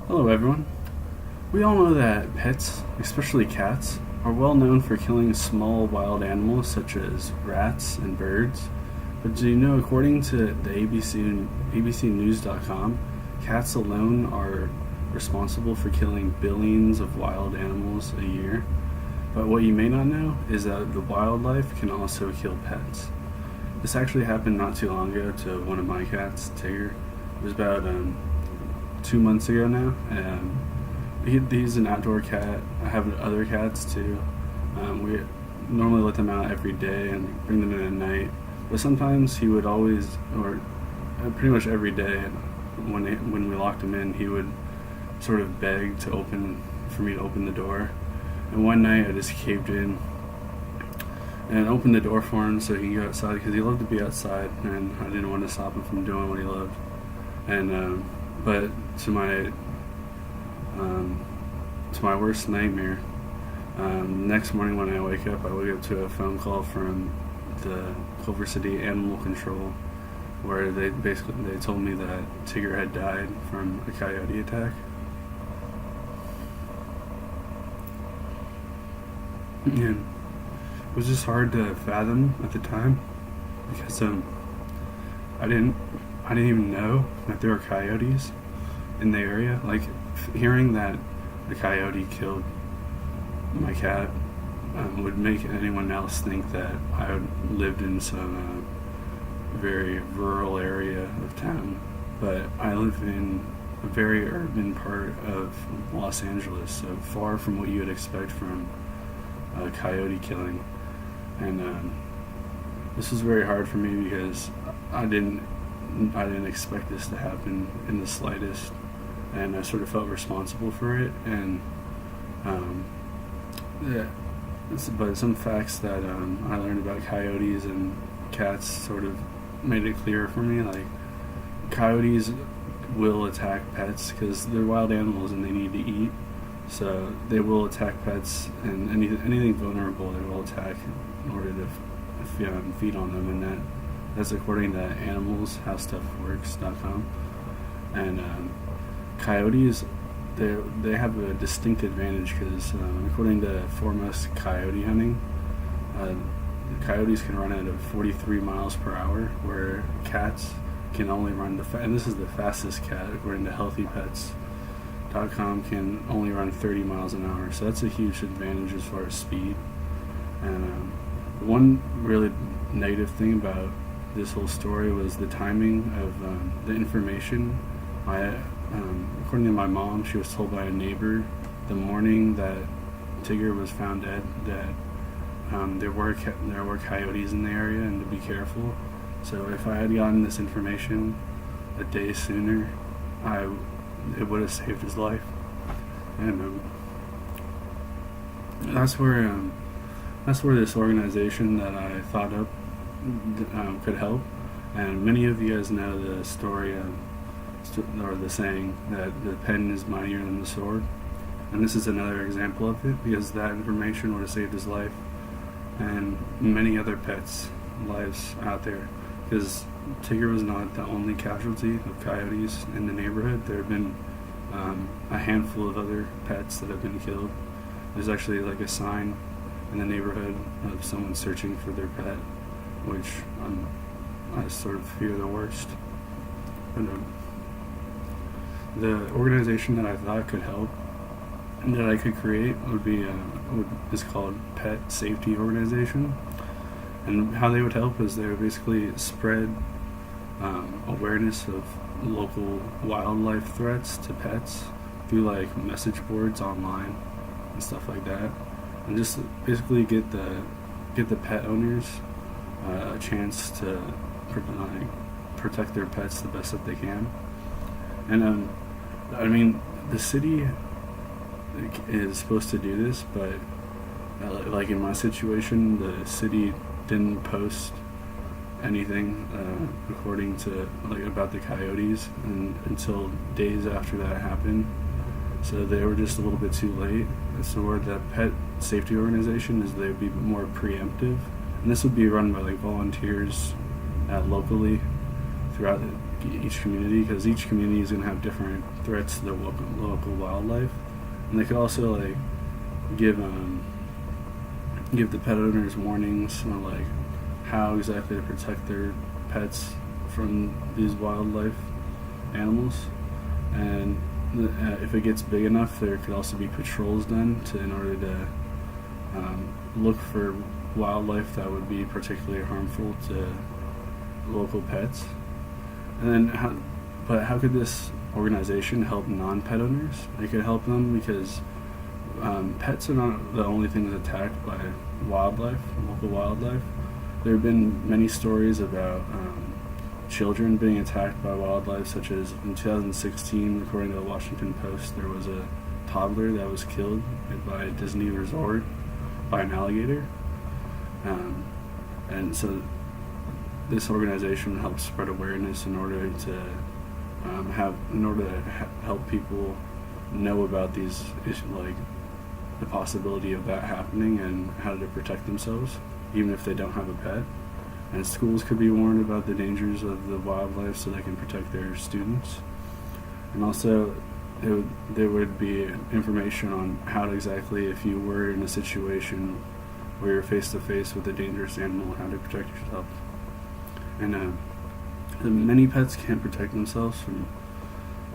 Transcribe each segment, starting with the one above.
Hello, everyone. We all know that pets, especially cats, are well known for killing small wild animals such as rats and birds. But do you know, according to the ABCNews.com, cats alone are responsible for killing billions of wild animals a year? But what you may not know is that the wildlife can also kill pets. This actually happened not too long ago to one of my cats, Tigger. It was about 2 months ago now. He's an outdoor cat. I have other cats too. We normally let them out every day and bring them in at night. But sometimes he would always, or pretty much every day, when we locked him in, he would sort of beg for me to open the door. And one night I just caved in and opened the door for him so he could go outside because he loved to be outside, and I didn't want to stop him from doing what he loved. And but to my worst nightmare, next morning when I wake up to a phone call from the Culver City Animal Control, where they told me that Tigger had died from a coyote attack. And it was just hard to fathom at the time because I didn't even know that there were coyotes in the area. Like, hearing that the coyote killed my cat would make anyone else think that I lived in some very rural area of town. But I live in a very urban part of Los Angeles, so far from what you would expect from coyote killing. And this was very hard for me because I didn't expect this to happen in the slightest, and I sort of felt responsible for it. And but some facts that I learned about coyotes and cats sort of made it clearer for me. Like, coyotes will attack pets because they're wild animals and they need to eat. So they will attack pets and anything vulnerable they will attack in order to feed on them, and that's according to animalshowstuffworks.com. And coyotes, they have a distinct advantage because according to foremost coyote hunting, coyotes can run at 43 miles per hour, where cats can only run and this is the fastest cat according to healthypets.com can only run 30 miles an hour. So that's a huge advantage as far as speed. And one really negative thing about this whole story was the timing of the information. According to my mom, she was told by a neighbor the morning that Tigger was found dead that there were coyotes in the area and to be careful. So if I had gotten this information a day sooner, it would have saved his life. And that's where this organization that I thought up could help. And many of you guys know the story or the saying that the pen is mightier than the sword. And this is another example of it, because that information would have saved his life and many other pets' lives out there. Because Tigger was not the only casualty of coyotes in the neighborhood. There have been a handful of other pets that have been killed. There's actually like a sign in the neighborhood of someone searching for their pet, which I sort of fear the worst. But the organization that I thought could help and that I could create is called Pet Safety Organization. And how they would help is they would basically spread awareness of local wildlife threats to pets through like message boards online and stuff like that, and just basically get the pet owners a chance to protect their pets the best that they can. And I mean, the city is supposed to do this, but like in my situation, the city didn't post anything according to about the coyotes until days after that happened. So they were just a little bit too late. So where the pet safety organization is, they would be more preemptive, and this would be run by like volunteers locally throughout each community, because each community is going to have different threats to the local wildlife, and they could also like give the pet owners warnings on like how exactly to protect their pets from these wildlife animals. And if it gets big enough, there could also be patrols done in order to look for wildlife that would be particularly harmful to local pets. And then, how could this organization help non-pet owners? It could help them because pets are not the only things attacked by wildlife, local wildlife. There have been many stories about children being attacked by wildlife, such as in 2016, according to the Washington Post, there was a toddler that was killed by a Disney resort by an alligator. And so this organization helps spread awareness in order to help people know about these issues, like the possibility of that happening and how to protect themselves, even if they don't have a pet. And schools could be warned about the dangers of the wildlife so they can protect their students. And also, there would be information on how to exactly, if you were in a situation where you're face to face with a dangerous animal, how to protect yourself. And many pets can't protect themselves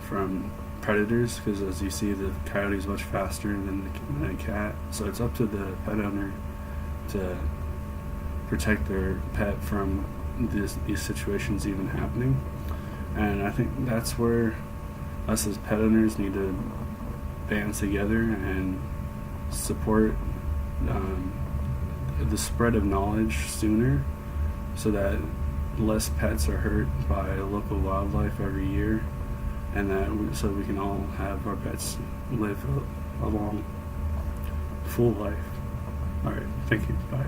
from predators, because as you see, the coyote is much faster than a cat. So it's up to the pet owner to protect their pet from these situations even happening. And I think that's where us as pet owners need to band together and support the spread of knowledge sooner, so that less pets are hurt by local wildlife every year, and so we can all have our pets live a long, full life. All right, thank you. Bye.